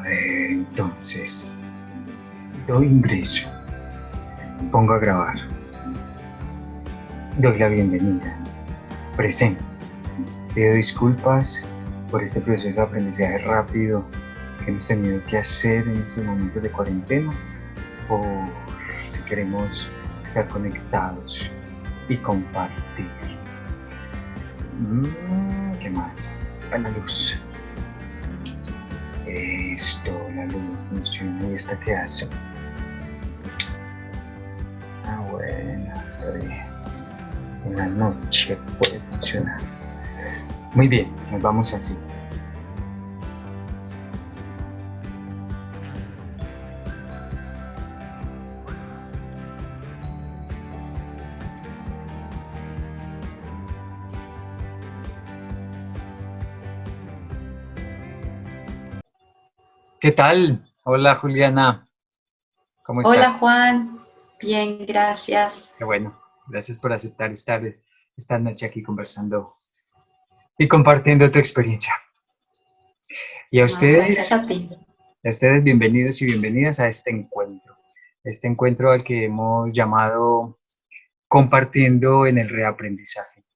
Entonces, doy ingreso, pongo a grabar, doy la bienvenida, presento, pido disculpas por este proceso de aprendizaje rápido que hemos tenido que hacer en estos momentos de cuarentena, por si queremos estar conectados y compartir. ¿Qué más? A la luz. Esto, la luz funciona. ¿Y esta qué hace? Bueno, está bien. En la noche puede funcionar. Muy bien, nos vamos así. ¿Qué tal? Hola, Juliana. ¿Cómo estás? Hola Juan, bien, gracias. Qué bueno. Gracias por aceptar estar esta noche aquí conversando y compartiendo tu experiencia. Y No, gracias a ti. a ustedes bienvenidos y bienvenidas a este encuentro al que hemos llamado Compartiendo en el Reaprendizaje,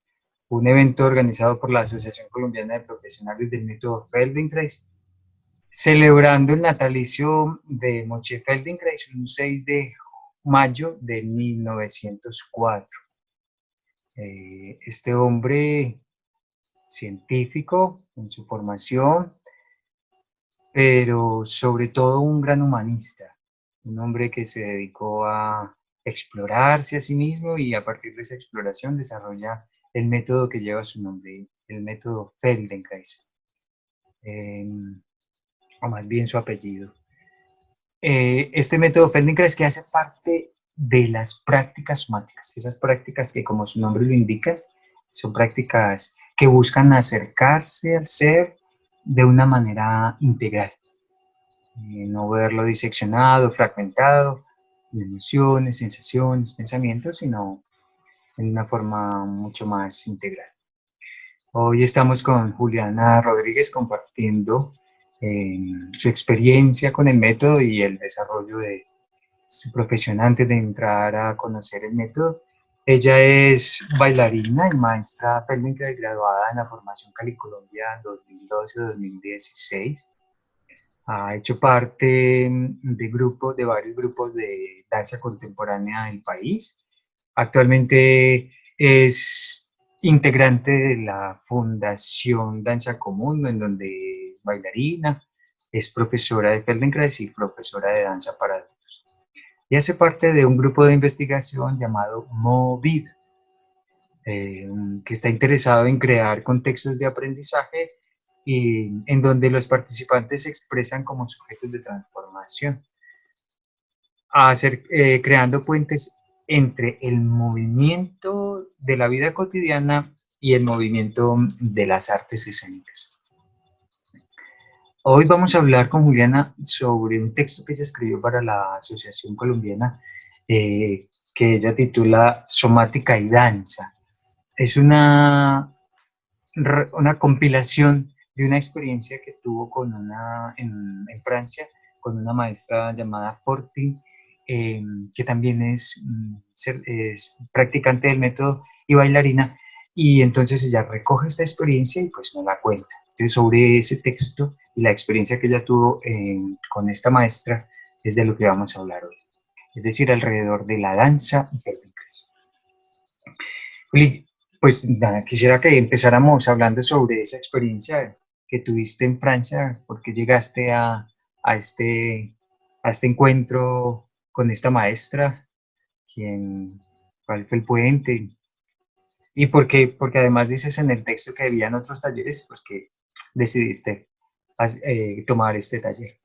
un evento organizado por la Asociación Colombiana de Profesionales del Método Feldenkrais, celebrando el natalicio de Moshe Feldenkrais, un 6 de mayo de 1904. Este hombre científico en su formación, pero sobre todo un gran humanista, un hombre que se dedicó a explorarse a sí mismo y a partir de esa exploración desarrolla el método que lleva su nombre, el método Feldenkrais, o más bien su apellido. Este método Feldenkrais que hace parte de las prácticas somáticas, esas prácticas que como su nombre lo indica, son prácticas que buscan acercarse al ser de una manera integral, no verlo diseccionado, fragmentado, de emociones, sensaciones, pensamientos, sino en una forma mucho más integral. Hoy estamos con Juliana Rodríguez compartiendo su experiencia con el método y el desarrollo de su profesión antes de entrar a conocer el método. Ella es bailarina y maestra Feldenkrais graduada en la formación Cali Colombia 2012-2016. Ha hecho parte de varios grupos de danza contemporánea del país. Actualmente es integrante de la Fundación Danza Común, en donde es bailarina, es profesora de Feldenkrais y profesora de danza para adultos. Y hace parte de un grupo de investigación llamado MOVID, que está interesado en crear contextos de aprendizaje y en donde los participantes se expresan como sujetos de transformación, creando puentes entre el movimiento de la vida cotidiana y el movimiento de las artes escénicas. Hoy vamos a hablar con Juliana sobre un texto que ella escribió para la Asociación Colombiana, que ella titula Somática y Danza. Es una compilación de una experiencia que tuvo en Francia con una maestra llamada Fortin, que también es practicante del método y bailarina, y entonces ella recoge esta experiencia y pues nos la cuenta. Entonces sobre ese texto y la experiencia que ella tuvo con esta maestra es de lo que vamos a hablar hoy, es decir, alrededor de la danza y Feldenkrais. Juli, pues nada, quisiera que empezáramos hablando sobre esa experiencia que tuviste en Francia, porque llegaste a, este, a este encuentro con esta maestra, cuál fue el puente, y porque además dices en el texto que habían otros talleres, pues que decidiste tomar este taller.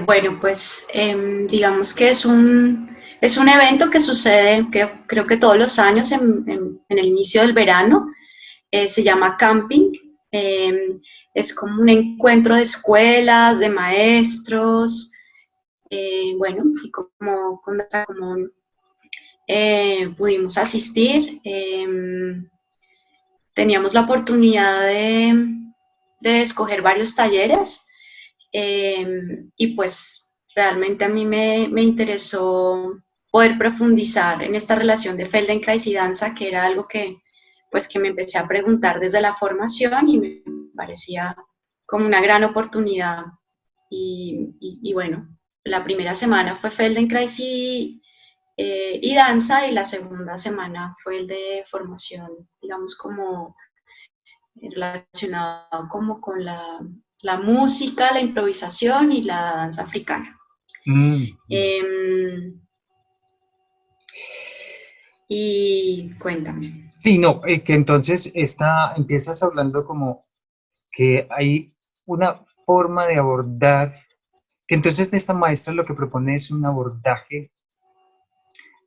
Bueno, pues digamos que es un evento que sucede, creo que todos los años en el inicio del verano. Se llama Camping. Es como un encuentro de escuelas, de maestros, bueno, y como con Danza Común pudimos asistir. teníamos la oportunidad de escoger varios talleres y pues realmente a mí me interesó poder profundizar en esta relación de Feldenkrais y danza, que era algo que pues que me empecé a preguntar desde la formación y me parecía como una gran oportunidad. Y bueno, la primera semana fue Feldenkrais y danza, y la segunda semana fue el de formación, digamos, como relacionado como con la música, la improvisación y la danza africana. Y cuéntame. Sí, no, que entonces empiezas hablando como que hay una forma de abordar, que entonces esta maestra lo que propone es un abordaje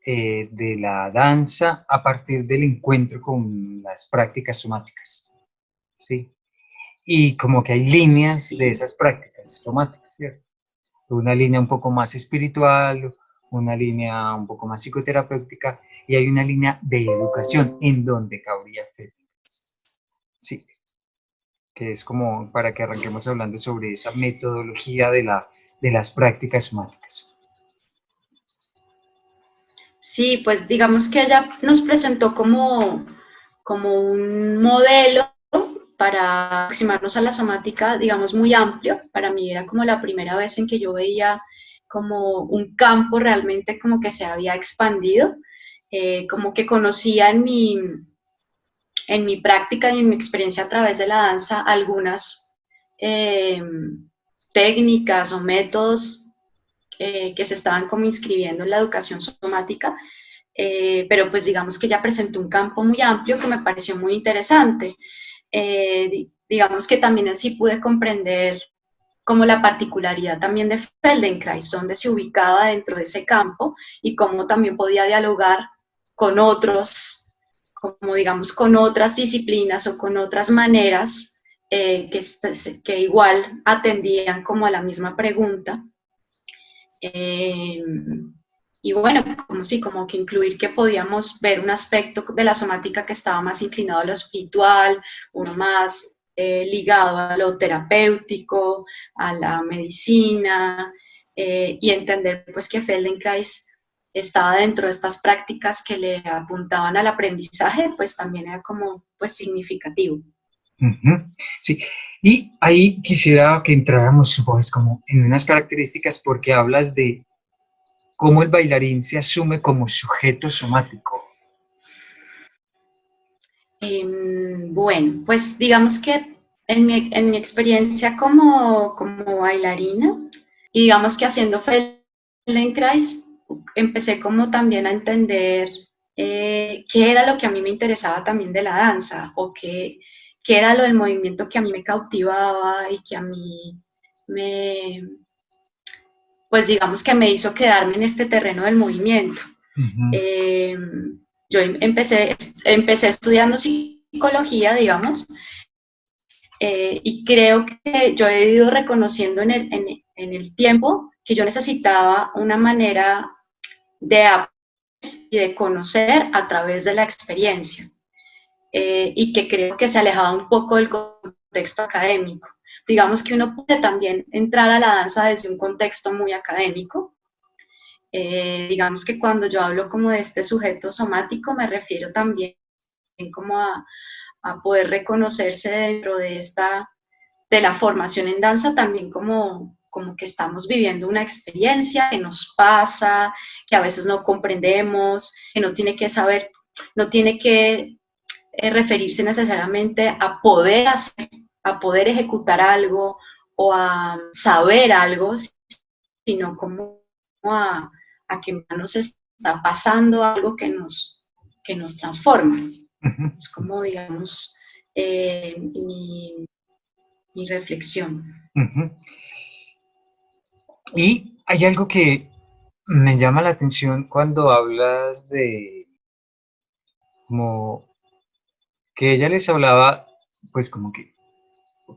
de la danza a partir del encuentro con las prácticas somáticas, ¿sí? Y como que hay líneas de esas prácticas somáticas, ¿cierto? Una línea un poco más espiritual, una línea un poco más psicoterapéutica, y hay una línea de educación en donde cabría Feldenkrais. Sí, que es como para que arranquemos hablando sobre esa metodología de las prácticas somáticas. Sí, pues digamos que ella nos presentó como un modelo para aproximarnos a la somática, digamos, muy amplio. Para mí era como la primera vez en que yo veía como un campo realmente como que se había expandido, como que conocía en mi práctica y en mi experiencia a través de la danza algunas técnicas o métodos que se estaban como inscribiendo en la educación somática, pero pues digamos que ya presentó un campo muy amplio que me pareció muy interesante. Digamos que también así pude comprender como la particularidad también de Feldenkrais, dónde se ubicaba dentro de ese campo y cómo también podía dialogar con otros, como digamos, con otras disciplinas o con otras maneras que igual atendían como a la misma pregunta. Y bueno, como sí, como que incluir que podíamos ver un aspecto de la somática que estaba más inclinado a lo espiritual, uno más ligado a lo terapéutico, a la medicina, y entender pues que Feldenkrais estaba dentro de estas prácticas que le apuntaban al aprendizaje, pues también era como pues significativo. Sí, y ahí quisiera que entráramos pues, como en unas características porque hablas de cómo el bailarín se asume como sujeto somático. Bueno, pues digamos que en mi experiencia como bailarina, y digamos que haciendo Feldenkrais, empecé como también a entender qué era lo que a mí me interesaba también de la danza, o qué era lo del movimiento que a mí me cautivaba y que a mí me, pues digamos que me hizo quedarme en este terreno del movimiento. Yo empecé estudiando psicología, digamos, y creo que yo he ido reconociendo en el tiempo que yo necesitaba una manera de aprender y de conocer a través de la experiencia, y que creo que se alejaba un poco del contexto académico. Digamos que uno puede también entrar a la danza desde un contexto muy académico. Digamos que cuando yo hablo como de este sujeto somático, me refiero también como a poder reconocerse dentro de la formación en danza, también como que estamos viviendo una experiencia que nos pasa, que a veces no comprendemos, que no tiene que saber, no tiene que referirse necesariamente a poder hacer, a poder ejecutar algo o a saber algo, sino como a que nos está pasando algo que nos transforma. Es como, digamos, mi reflexión. Y hay algo que me llama la atención cuando hablas de como que ella les hablaba, pues como que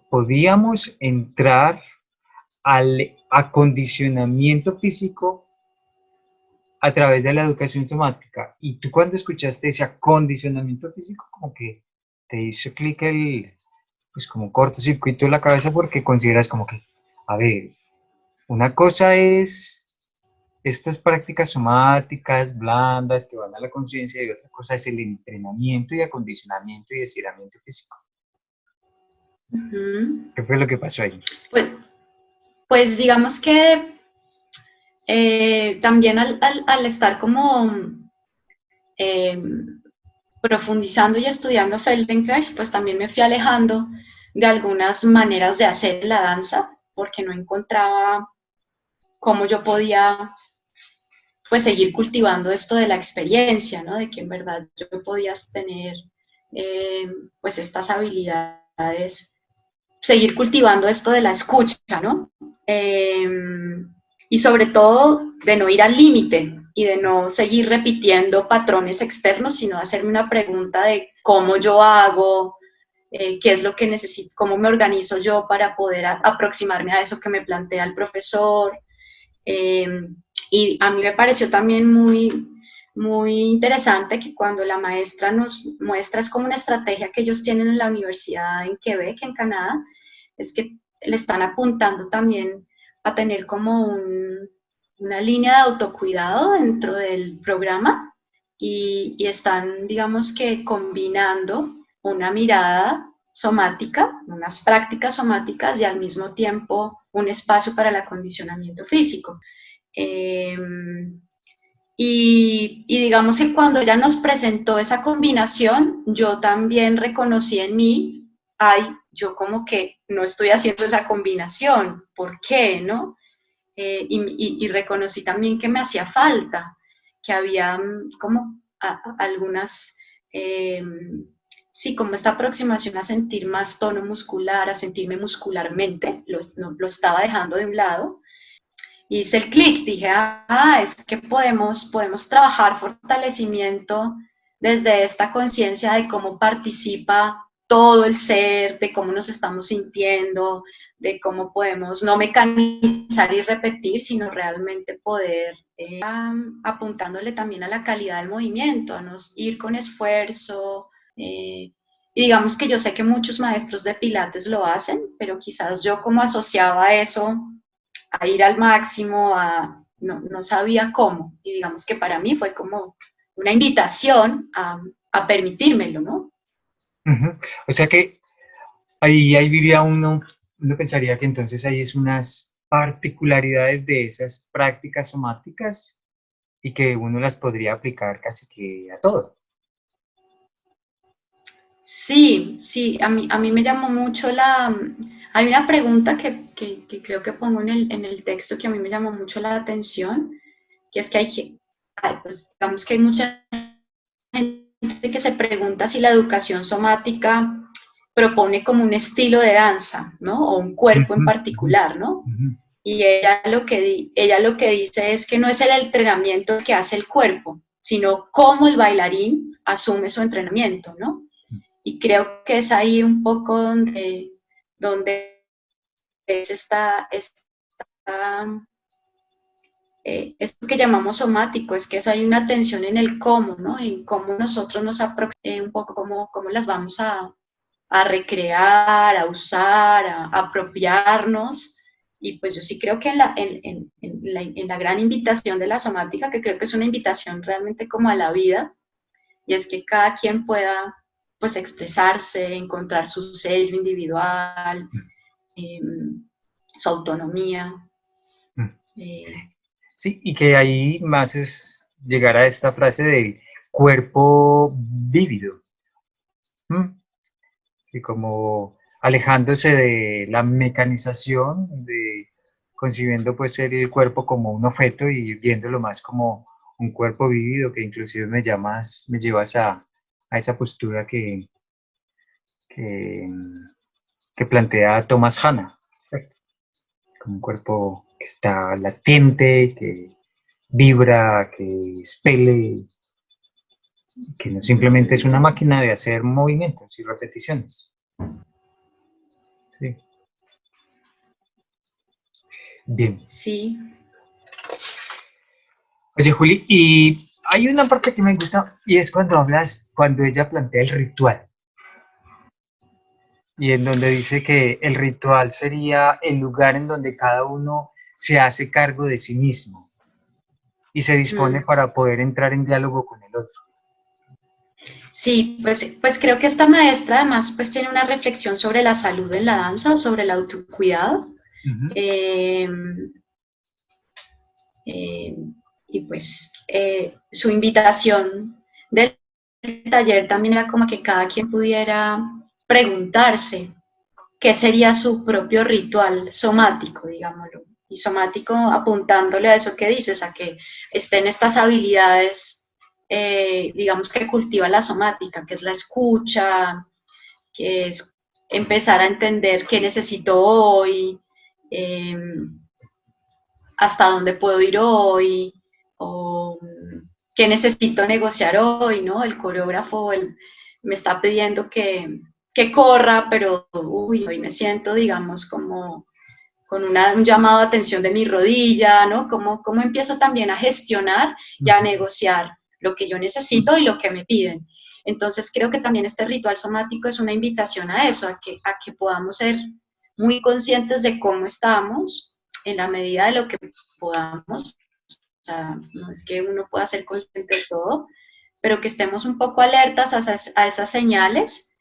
podíamos entrar al acondicionamiento físico a través de la educación somática. Y tú cuando escuchaste ese acondicionamiento físico, como que te hizo clic pues como cortocircuito en la cabeza porque consideras como que, a ver, una cosa es estas prácticas somáticas blandas que van a la conciencia y otra cosa es el entrenamiento y acondicionamiento y estiramiento físico. ¿Qué fue lo que pasó ahí? Pues digamos que también al estar como profundizando y estudiando Feldenkrais, pues también me fui alejando de algunas maneras de hacer la danza, porque no encontraba cómo yo podía pues seguir cultivando esto de la experiencia, ¿no? De que en verdad yo podía tener pues estas habilidades, seguir cultivando esto de la escucha, ¿no? Y sobre todo de no ir al límite y de no seguir repitiendo patrones externos, sino hacerme una pregunta de cómo yo hago, qué es lo que necesito, cómo me organizo yo para poder aproximarme a eso que me plantea el profesor. Y a mí me pareció también muy interesante que cuando la maestra nos muestra, es como una estrategia que ellos tienen en la universidad en Quebec, en Canadá, es que le están apuntando también a tener como una línea de autocuidado dentro del programa y están, digamos que, combinando una mirada somática, unas prácticas somáticas y al mismo tiempo un espacio para el acondicionamiento físico. Y digamos que cuando ella nos presentó esa combinación, yo también reconocí en mí, ay, yo como que no estoy haciendo esa combinación, ¿por qué, no? Y reconocí también que me hacía falta, que había como algunas, sí, como esta aproximación a sentir más tono muscular, a sentirme muscularmente, lo estaba dejando de un lado. Hice el clic, dije, es que podemos trabajar fortalecimiento desde esta conciencia de cómo participa todo el ser, de cómo nos estamos sintiendo, de cómo podemos no mecanizar y repetir, sino realmente poder apuntándole también a la calidad del movimiento, a no ir con esfuerzo. Y digamos que yo sé que muchos maestros de Pilates lo hacen, pero quizás yo como asociaba eso a ir al máximo, no sabía cómo. Y digamos que para mí fue como una invitación a permitírmelo, ¿no? O sea que ahí diría uno pensaría que entonces hay es unas particularidades de esas prácticas somáticas y que uno las podría aplicar casi que a todo. Sí, sí, a mí me llamó mucho Hay una pregunta que creo que pongo en el texto que a mí me llamó mucho la atención, que es que pues, digamos que hay mucha gente que se pregunta si la educación somática propone como un estilo de danza, ¿no? O un cuerpo en particular, ¿no? Y ella lo que dice es que no es el entrenamiento que hace el cuerpo, sino cómo el bailarín asume su entrenamiento, ¿no? Y creo que es ahí un poco donde esto que llamamos somático, es que eso hay una tensión en el cómo, ¿no? En cómo nosotros nos aproximamos, un poco cómo las vamos a recrear, a usar, a apropiarnos. Y pues yo sí creo que en la gran invitación de la somática, que creo que es una invitación realmente como a la vida, y es que cada quien pueda pues expresarse, encontrar su sello individual, su autonomía. Sí, y que ahí más es llegar a esta frase del cuerpo vívido. Sí, como alejándose de la mecanización, de concibiendo pues el cuerpo como un objeto y viéndolo más como un cuerpo vívido, que inclusive me lleva a esa postura que, que plantea Thomas Hanna, ¿cierto? Como un cuerpo que está latente, que vibra, que expele, que no simplemente es una máquina de hacer movimientos y repeticiones. Sí. Bien. Sí. Oye, Juli, y hay una parte que me gusta y es cuando ella plantea el ritual. y en donde dice que el ritual sería el lugar en donde cada uno se hace cargo de sí mismo y se dispone Mm. para poder entrar en diálogo con el otro. Sí, pues creo que esta maestra además pues tiene una reflexión sobre la salud en la danza, sobre el autocuidado. Ujú. Eh, eh, y pues su invitación del taller también era como que cada quien pudiera preguntarse qué sería su propio ritual somático, digámoslo. Y somático apuntándole a eso que dices, a que estén estas habilidades, digamos, que cultiva la somática, que es la escucha, que es empezar a entender qué necesito hoy, eh, hasta dónde puedo ir hoy, o qué necesito negociar hoy, ¿no? El coreógrafo me está pidiendo que corra, pero uy, hoy me siento, digamos, como con un llamado de atención de mi rodilla, ¿no? ¿Cómo empiezo también a gestionar y a negociar lo que yo necesito y lo que me piden? Entonces creo que también este ritual somático es una invitación a eso, a que podamos ser muy conscientes de cómo estamos en la medida de lo que podamos. O sea, no es que uno pueda ser consciente de todo, pero que estemos un poco alertas a esas señales,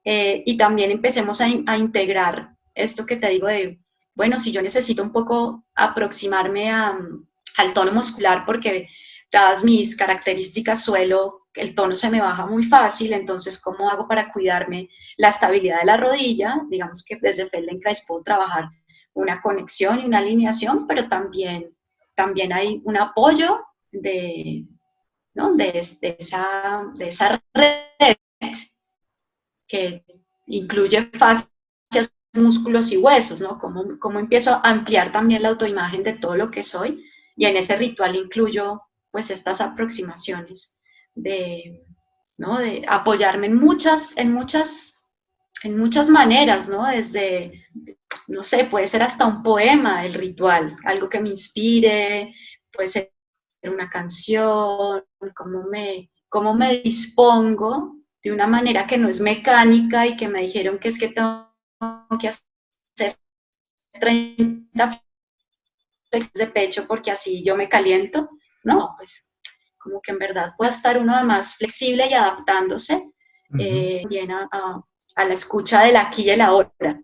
y también empecemos a integrar esto que te digo de, bueno, si yo necesito un poco aproximarme al tono muscular porque dadas mis características el tono se me baja muy fácil, entonces ¿cómo hago para cuidarme la estabilidad de la rodilla? Digamos que desde Feldenkrais puedo trabajar una conexión y una alineación, pero también hay un apoyo ¿no? de esa red que incluye fascias, músculos y huesos, ¿no? Cómo empiezo a ampliar también la autoimagen de todo lo que soy, y en ese ritual incluyo pues estas aproximaciones de, ¿no? De apoyarme en muchas maneras, ¿no? Desde, no sé, puede ser hasta un poema, el ritual, algo que me inspire, puede ser una canción, cómo me dispongo de una manera que no es mecánica y que me dijeron que es que tengo que hacer 30 flexiones de pecho porque así yo me caliento. No, pues como que en verdad pueda estar uno además flexible y adaptándose, Ujú. bien a la escucha del aquí y el ahora.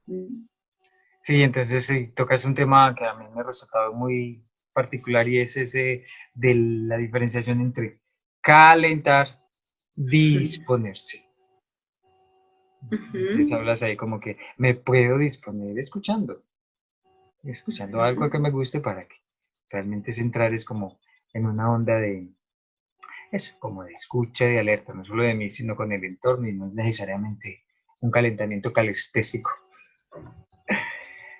Mm. Sí, entonces sí, tocas un tema que a mí me ha resultado muy particular y es ese de la diferenciación entre calentar, disponerse. Entonces Ujú, hablas ahí como que me puedo disponer escuchando algo que ujú. me guste para que realmente centrar es como en una onda de eso, como de escucha, de alerta, no solo de mí, sino con el entorno y no es necesariamente un calentamiento calestésico.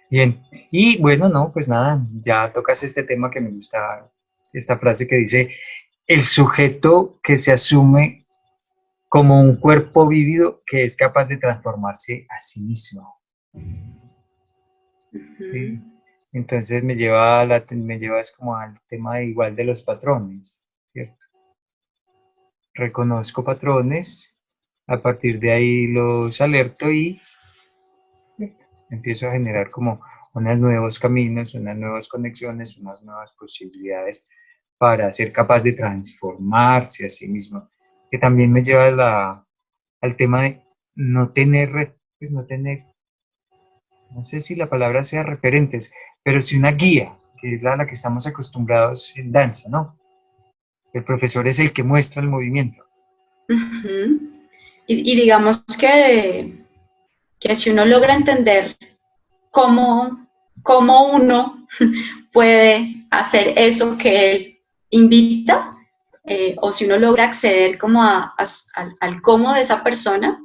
Bien, y bueno, no, pues nada, ya tocas este tema que me gusta, esta frase que dice, el sujeto que se asume como un cuerpo vívido que es capaz de transformarse a sí mismo. Sí, Ujú, entonces me lleva es como al tema de igual de los patrones, ¿cierto? Reconozco patrones, a partir de ahí los alerto y ¿cierto? Empiezo a generar como unos nuevos caminos, unas nuevas conexiones, unas nuevas posibilidades para ser capaz de transformarse a sí mismo, que también me lleva al tema de no tener, pues no tener, no sé si la palabra sea referentes, pero sí una guía, que es la que estamos acostumbrados en danza, ¿no? El profesor es el que muestra el movimiento. ujú. Y digamos que si uno logra entender cómo uno puede hacer eso que él invita, o si uno logra acceder como al cómo de esa persona,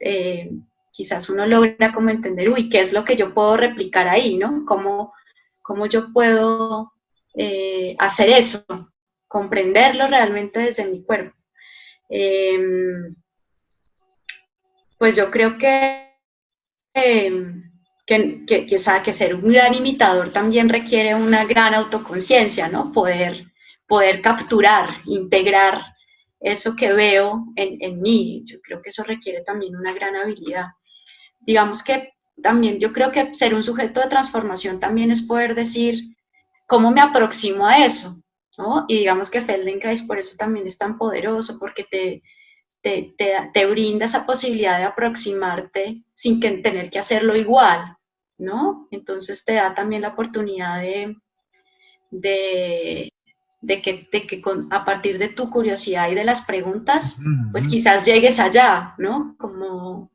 eh, quizás uno logra como entender, uy, ¿qué es lo que yo puedo replicar ahí, ¿no? ¿Cómo yo puedo hacer eso? Comprenderlo realmente desde mi cuerpo. Eh, pues yo creo o sea, que ser un gran imitador también requiere una gran autoconciencia, ¿no? Poder capturar, integrar, eso que veo en mí. Yo creo que eso requiere también una gran habilidad. Digamos que también yo creo que ser un sujeto de transformación también es poder decir cómo me aproximo a eso, ¿no? Y digamos que Feldenkrais por eso también es tan poderoso, porque te brinda esa posibilidad de aproximarte sin que, tener que hacerlo igual, ¿no? Entonces te da también la oportunidad de, a partir de tu curiosidad y de las preguntas, pues quizás llegues allá, ¿no? Como,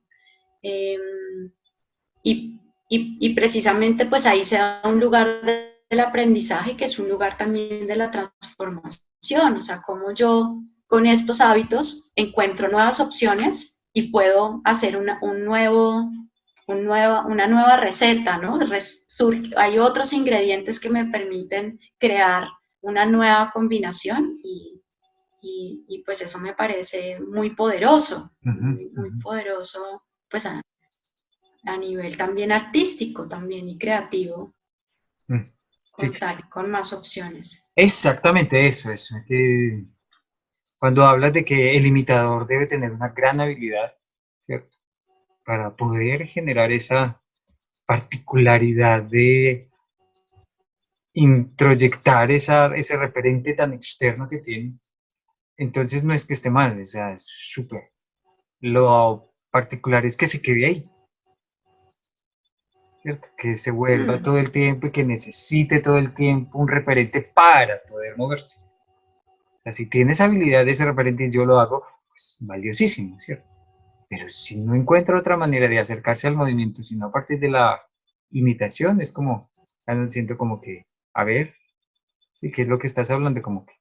y precisamente pues ahí se da un lugar del aprendizaje que es un lugar también de la transformación, o sea, como yo con estos hábitos encuentro nuevas opciones y puedo hacer una nueva receta, ¿no? Hay otros ingredientes que me permiten crear una nueva combinación y pues eso me parece muy poderoso, muy poderoso, pues a nivel también artístico también y creativo, Sí. contar con más opciones. Exactamente eso, que cuando hablas de que el imitador debe tener una gran habilidad, ¿cierto? Para poder generar esa particularidad de introyectar ese referente tan externo que tiene. Entonces no es que esté mal, o sea, es súper. Lo particular es que se quede ahí, ¿cierto? Que se vuelva todo el tiempo y que necesite todo el tiempo un referente para poder moverse. O sea, si tienes habilidad de ese referente y yo lo hago, pues valiosísimo, ¿cierto? Pero si no encuentra otra manera de acercarse al movimiento, sino a partir de la imitación, es como, siento como que, a ver, sí, ¿qué es lo que estás hablando? Como que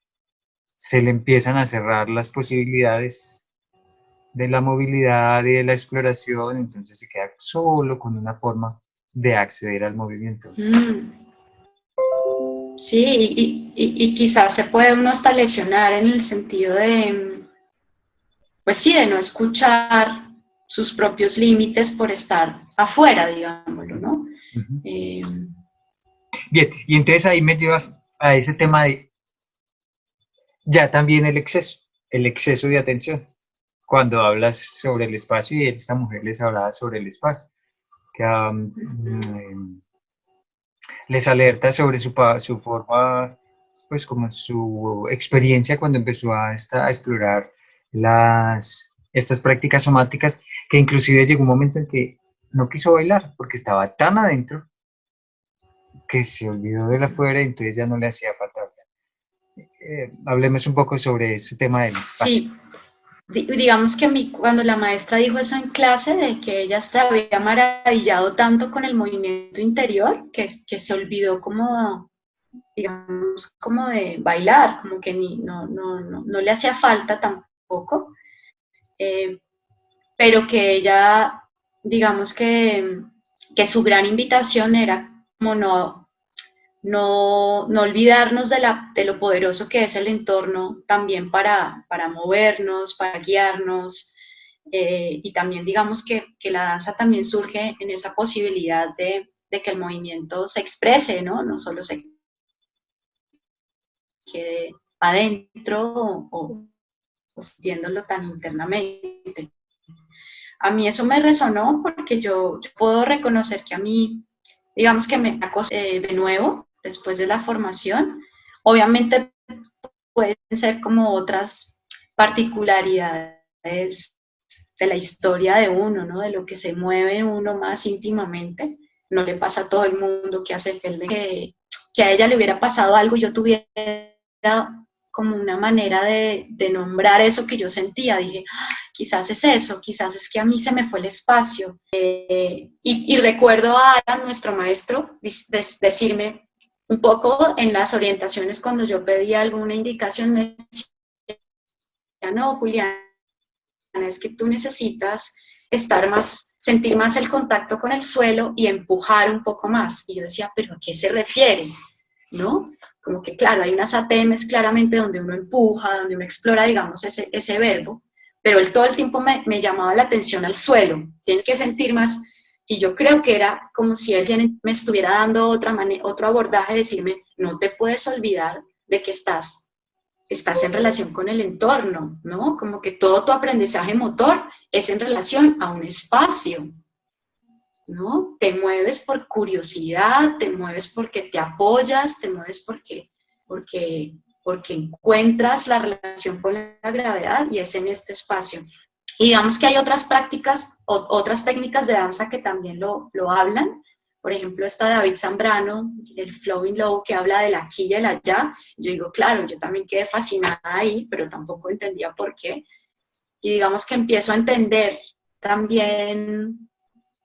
se le empiezan a cerrar las posibilidades de la movilidad y de la exploración, entonces se queda solo con una forma de acceder al movimiento. Sí, y quizás se puede uno hasta lesionar en el sentido de, pues sí, de no escuchar sus propios límites por estar afuera, digámoslo, ¿no? Bien, y entonces ahí me llevas a ese tema de ya también el exceso de atención. Cuando hablas sobre el espacio y esta mujer les hablaba sobre el espacio, que les alerta sobre su forma, pues como su experiencia cuando empezó a explorar estas prácticas somáticas, que inclusive llegó un momento en que no quiso bailar porque estaba tan adentro que se olvidó de la afuera y entonces ya no le hacía falta bailar. Hablemos un poco sobre ese tema del espacio. Sí, digamos que cuando la maestra dijo eso en clase, de que ella se había maravillado tanto con el movimiento interior, que se olvidó como, digamos, como de bailar, como que no le hacía falta tampoco, pero que ella, digamos que su gran invitación era como no olvidarnos de lo poderoso que es el entorno también para movernos, para guiarnos, y también digamos que la danza también surge en esa posibilidad de que el movimiento se exprese, ¿no? No solo se quede adentro o sintiéndolo tan internamente. A mí eso me resonó porque yo puedo reconocer que a mí, digamos que me acosté de nuevo después de la formación. Obviamente pueden ser como otras particularidades de la historia de uno, ¿no? De lo que se mueve uno más íntimamente. No le pasa a todo el mundo que hace que a ella le hubiera pasado algo y yo tuviera como una manera de nombrar eso que yo sentía. Dije, quizás es eso, quizás es que a mí se me fue el espacio. Y recuerdo a Alan, nuestro maestro, decirme un poco en las orientaciones cuando yo pedía alguna indicación, me decía, no, Juliana, es que tú necesitas sentir más el contacto con el suelo y empujar un poco más. Y yo decía, ¿pero a qué se refiere? ¿No? Como que claro, hay unas ATMs claramente donde uno empuja, donde uno explora, digamos, ese verbo, pero él todo el tiempo me llamaba la atención al suelo, tienes que sentir más, y yo creo que era como si él me estuviera dando otro abordaje, decirme, no te puedes olvidar de que estás estás en relación con el entorno, ¿no? Como que todo tu aprendizaje motor es en relación a un espacio, ¿no? Te mueves por curiosidad, te mueves porque te apoyas, te mueves porque encuentras la relación con la gravedad y es en este espacio. Y digamos que hay otras prácticas, otras técnicas de danza que también lo hablan. Por ejemplo, está David Zambrano, el Flowing Low, que habla del aquí y el allá. Yo digo, claro, yo también quedé fascinada ahí, pero tampoco entendía por qué. Y digamos que empiezo a entender también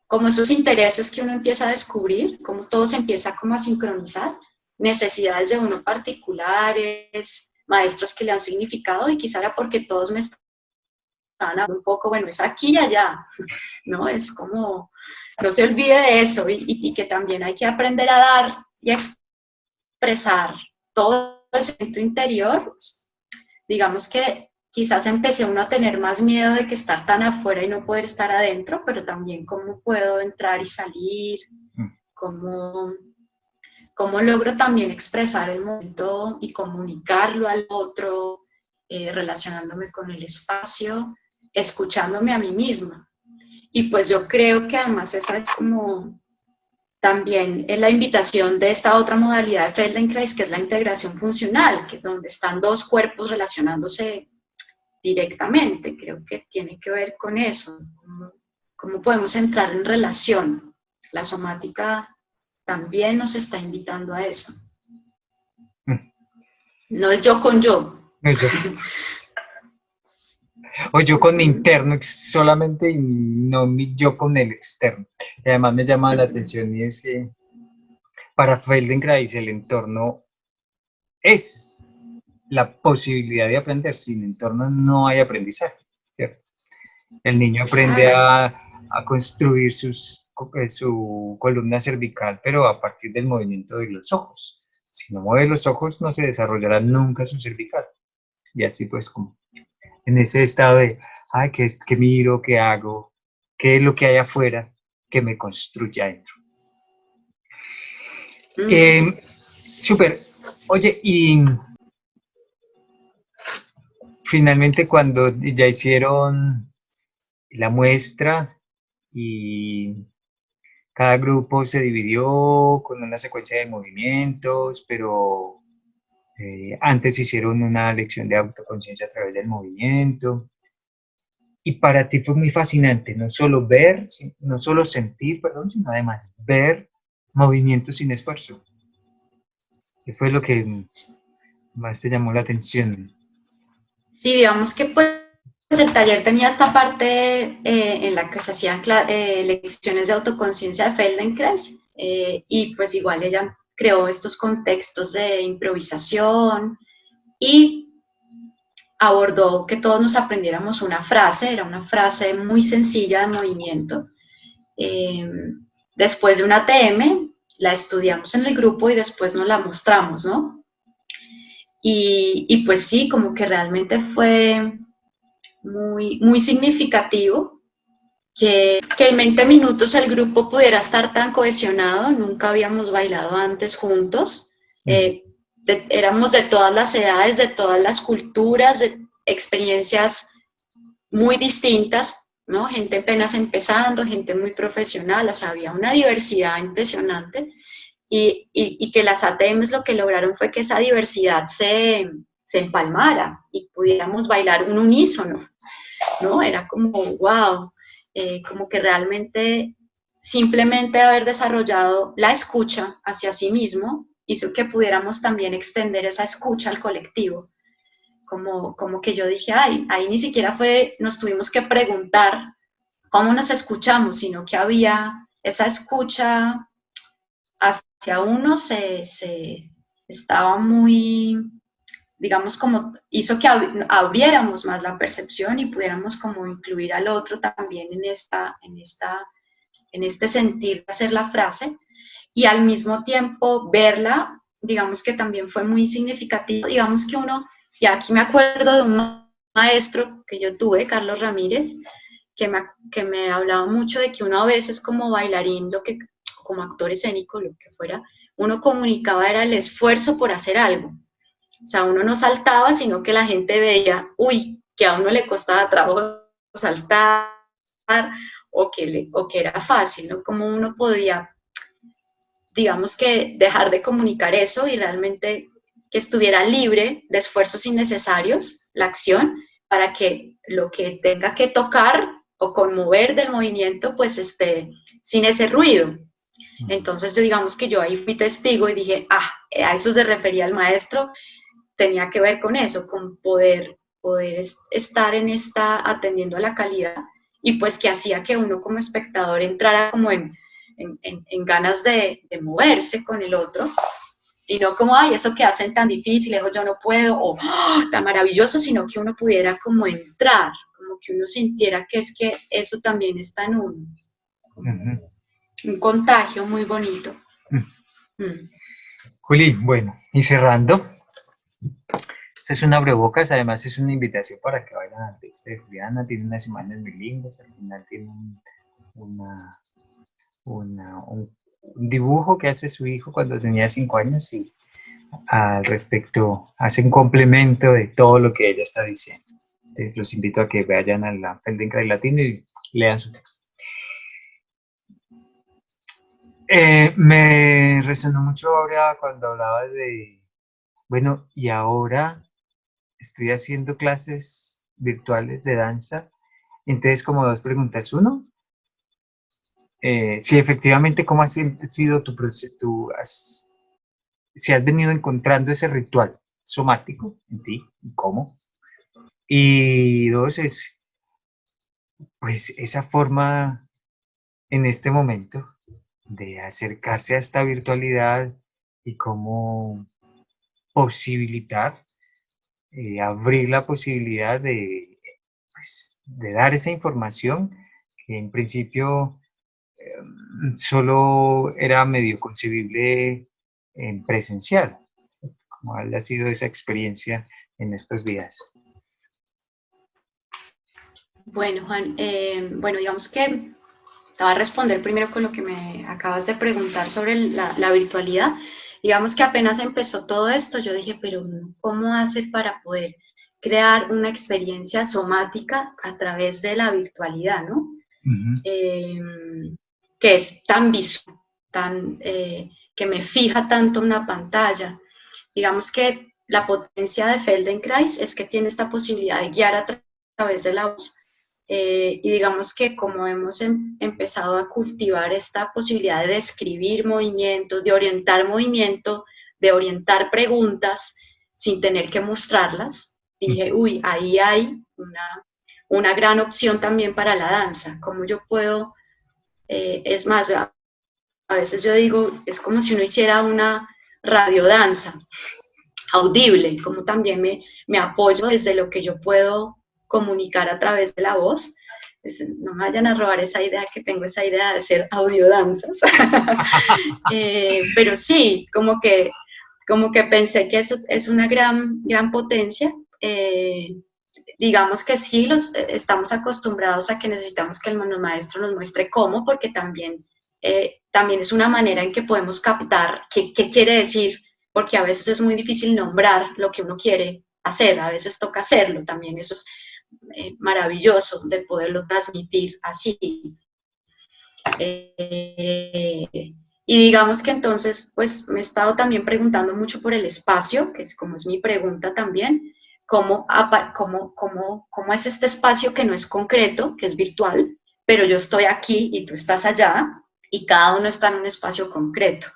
como esos intereses que uno empieza a descubrir, como todo se empieza como a sincronizar, necesidades de uno particulares, maestros que le han significado y quizá era porque todos me están hablando un poco, bueno, es aquí y allá, ¿no? Es como, no se olvide de eso y que también hay que aprender a dar y a expresar todo ese sentimiento interior. Digamos que quizás empecé uno a tener más miedo de que estar tan afuera y no poder estar adentro, pero también cómo puedo entrar y salir, cómo logro también expresar el momento y comunicarlo al otro, relacionándome con el espacio, escuchándome a mí misma. Y pues yo creo que además esa es como también es la invitación de esta otra modalidad de Feldenkrais, que es la integración funcional, que es donde están dos cuerpos relacionándose directamente. Creo que tiene que ver con eso, cómo podemos entrar en relación. La somática también nos está invitando a eso. No es yo con yo. No es yo. O yo con mi interno solamente y no yo con el externo. Y además me llama la atención y es que para Feldenkrais el entorno es la posibilidad de aprender. Sin entorno no hay aprendizaje, ¿cierto? El niño aprende a construir su columna cervical, pero a partir del movimiento de los ojos. Si no mueve los ojos, no se desarrollará nunca su cervical. Y así pues, como en ese estado de, ay, ¿qué miro, qué hago, qué es lo que hay afuera que me construye adentro? Súper. Oye, y finalmente cuando ya hicieron la muestra y cada grupo se dividió con una secuencia de movimientos, pero antes hicieron una lección de autoconciencia a través del movimiento. Y para ti fue muy fascinante, no solo ver, no solo sentir, perdón, sino además ver movimientos sin esfuerzo. ¿Qué fue lo que más te llamó la atención? Sí, digamos que pues el taller tenía esta parte en la que se hacían lecciones de autoconciencia de Feldenkrais y pues igual ella creó estos contextos de improvisación y abordó que todos nos aprendiéramos una frase, era una frase muy sencilla de movimiento. Después de una ATM, la estudiamos en el grupo y después nos la mostramos, ¿no? Y pues sí, como que realmente fue muy significativo que en 20 minutos el grupo pudiera estar tan cohesionado, nunca habíamos bailado antes juntos, éramos de todas las edades, de todas las culturas, de experiencias muy distintas, ¿no? Gente apenas empezando, gente muy profesional, o sea, había una diversidad impresionante y que las ATMs lo que lograron fue que esa diversidad se empalmara y pudiéramos bailar un unísono, ¿no? Era como, wow, como que realmente simplemente haber desarrollado la escucha hacia sí mismo hizo que pudiéramos también extender esa escucha al colectivo. Como que yo dije, ay, ahí ni siquiera nos tuvimos que preguntar cómo nos escuchamos, sino que había esa escucha hacia uno, estaba muy, digamos, como hizo que abriéramos más la percepción y pudiéramos como incluir al otro también en este sentir de hacer la frase y al mismo tiempo verla, digamos que también fue muy significativo, digamos que y aquí me acuerdo de un maestro que yo tuve, Carlos Ramírez, que me hablaba mucho de que uno a veces como bailarín, como actor escénico, lo que fuera, uno comunicaba era el esfuerzo por hacer algo. O sea, uno no saltaba, sino que la gente veía, uy, que a uno le costaba trabajo saltar o que era fácil, ¿no? Como uno podía, digamos que dejar de comunicar eso y realmente que estuviera libre de esfuerzos innecesarios la acción para que lo que tenga que tocar o conmover del movimiento pues esté sin ese ruido. Entonces yo digamos que yo ahí fui testigo y dije, a eso se refería el maestro, tenía que ver con eso, con poder estar en atendiendo a la calidad y pues que hacía que uno como espectador entrara como en ganas de moverse con el otro y no como, ay, eso que hacen tan difícil, o yo no puedo, o tan maravilloso, sino que uno pudiera como entrar, como que uno sintiera que es que eso también está en uno. Un contagio muy bonito. Juli, bueno, y cerrando, esto es un abrebocas, además es una invitación para que vayan al texto de Juliana, tiene unas semanas muy lindas, al final tiene un dibujo que hace su hijo cuando tenía 5 años y al respecto hace un complemento de todo lo que ella está diciendo. Entonces los invito a que vayan a la Feldenkrais Latino y lean su texto. Me resonó mucho ahora cuando hablabas de, bueno, y ahora estoy haciendo clases virtuales de danza, entonces como 2 preguntas. Uno, si efectivamente cómo ha sido tu proceso, si has venido encontrando ese ritual somático en ti, y cómo. Y 2 es, pues, esa forma en este momento de acercarse a esta virtualidad y cómo posibilitar, abrir la posibilidad de, pues, de dar esa información que en principio solo era medio concebible en presencial. ¿Cómo ha sido esa experiencia en estos días? Bueno, Juan, bueno, digamos que te voy a responder primero con lo que me acabas de preguntar sobre la virtualidad. Digamos que apenas empezó todo esto, yo dije, pero ¿cómo hace para poder crear una experiencia somática a través de la virtualidad, ¿no? Que es tan visual, que me fija tanto una pantalla. Digamos que la potencia de Feldenkrais es que tiene esta posibilidad de guiar a través de la voz. Y digamos que como hemos empezado a cultivar esta posibilidad de describir movimientos, de orientar movimiento, de orientar preguntas sin tener que mostrarlas, dije, uy, ahí hay una gran opción también para la danza, cómo yo puedo, es más, a veces yo digo, es como si uno hiciera una radiodanza audible, como también me apoyo desde lo que yo puedo comunicar a través de la voz. Pues, no me vayan a robar esa idea, que tengo esa idea de hacer audiodanzas. Pero sí, como que pensé que eso es una gran potencia. Digamos que sí, estamos acostumbrados a que necesitamos que el maestro nos muestre cómo, porque también es una manera en que podemos captar qué quiere decir, porque a veces es muy difícil nombrar lo que uno quiere hacer, a veces toca hacerlo también, eso es maravilloso de poderlo transmitir así. Y digamos que entonces, pues me he estado también preguntando mucho por el espacio, que es como es mi pregunta también, cómo es este espacio que no es concreto, que es virtual, pero yo estoy aquí y tú estás allá, y cada uno está en un espacio concreto.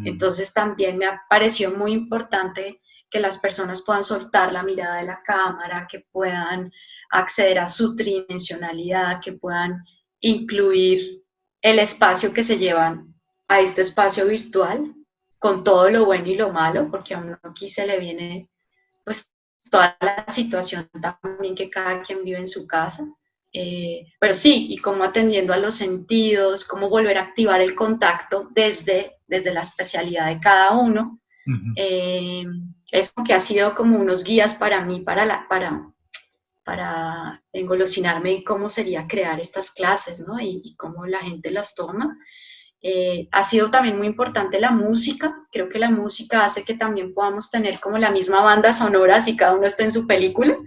Entonces también me ha parecido muy importante que las personas puedan soltar la mirada de la cámara, que puedan acceder a su tridimensionalidad, que puedan incluir el espacio que se llevan a este espacio virtual, con todo lo bueno y lo malo, porque a uno aquí se le viene pues toda la situación también que cada quien vive en su casa. Pero sí, y cómo atendiendo a los sentidos, cómo volver a activar el contacto desde la especialidad de cada uno. Es como que ha sido como unos guías para mí, para engolosinarme en cómo sería crear estas clases, ¿no? Y cómo la gente las toma. Ha sido también muy importante la música. Creo que la música hace que también podamos tener como la misma banda sonora si cada uno está en su película.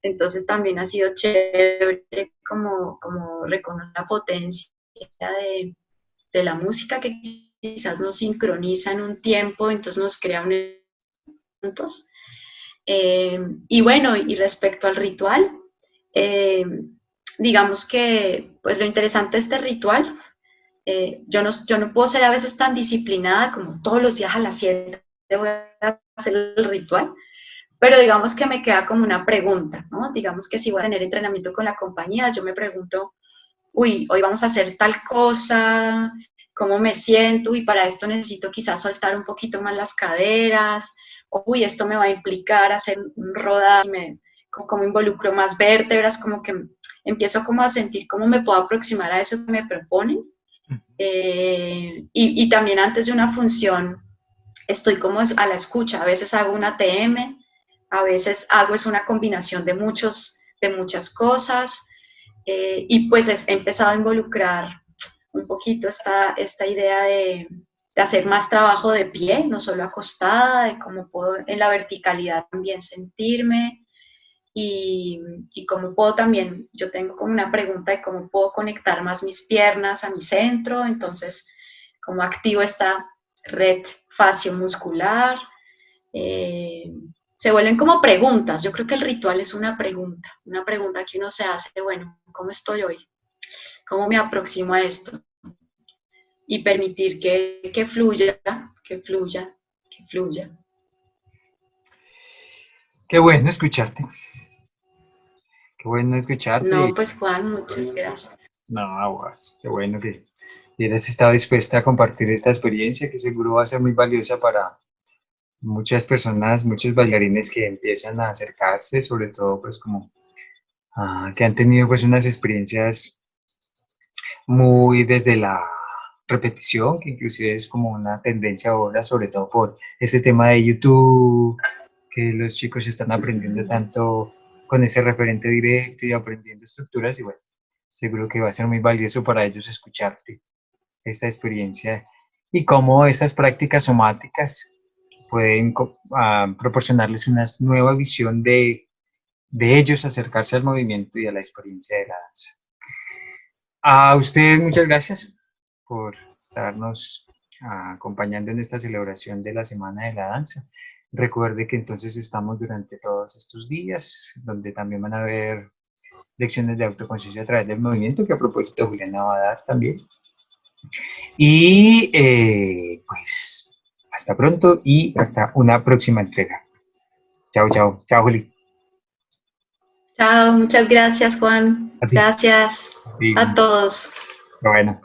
Entonces también ha sido chévere como reconocer la potencia de la música que quizás nos sincroniza en un tiempo, entonces nos crea un juntos. Y bueno, y respecto al ritual, eh, digamos que pues lo interesante de este ritual, yo no puedo ser a veces tan disciplinada como todos los días a las 7 voy a hacer el ritual, pero digamos que me queda como una pregunta, ¿no? Digamos que si voy a tener entrenamiento con la compañía, yo me pregunto, uy, hoy vamos a hacer tal cosa, cómo me siento, y para esto necesito quizás soltar un poquito más las caderas, o uy, esto me va a implicar hacer un rodaje, como involucro más vértebras, como que empiezo como a sentir cómo me puedo aproximar a eso que me proponen. Y también antes de una función estoy como a la escucha, a veces hago una TM, a veces hago es una combinación de muchas cosas, y pues he empezado a involucrar un poquito esta idea de hacer más trabajo de pie, no solo acostada, de cómo puedo en la verticalidad también sentirme y cómo puedo también, yo tengo como una pregunta de cómo puedo conectar más mis piernas a mi centro, entonces cómo activo esta red fasciomuscular. Eh, Se vuelven como preguntas. Yo creo que el ritual es una pregunta que uno se hace, bueno, ¿cómo estoy hoy? ¿Cómo me aproximo a esto? Y permitir que fluya, que fluya, que fluya. Qué bueno escucharte, qué bueno escucharte. No, pues Juan, muchas gracias. No, aguas, qué bueno que hubieras estado dispuesta a compartir esta experiencia que seguro va a ser muy valiosa para muchas personas, muchos bailarines que empiezan a acercarse, sobre todo pues como que han tenido pues unas experiencias muy desde la repetición, que inclusive es como una tendencia ahora, sobre todo por este tema de YouTube, que los chicos están aprendiendo tanto con ese referente directo y aprendiendo estructuras y bueno, seguro que va a ser muy valioso para ellos escucharte esta experiencia y cómo estas prácticas somáticas pueden proporcionarles una nueva visión de ellos acercarse al movimiento y a la experiencia de la danza. A ustedes muchas gracias por estarnos acompañando en esta celebración de la Semana de la Danza. Recuerde que entonces estamos durante todos estos días, donde también van a haber lecciones de autoconciencia a través del movimiento, que a propósito Juliana va a dar también. Y pues hasta pronto y hasta una próxima entrega. Chao, chao. Chao, Juli. Chao, muchas gracias Juan. A ti. Gracias Sí, a todos. bueno.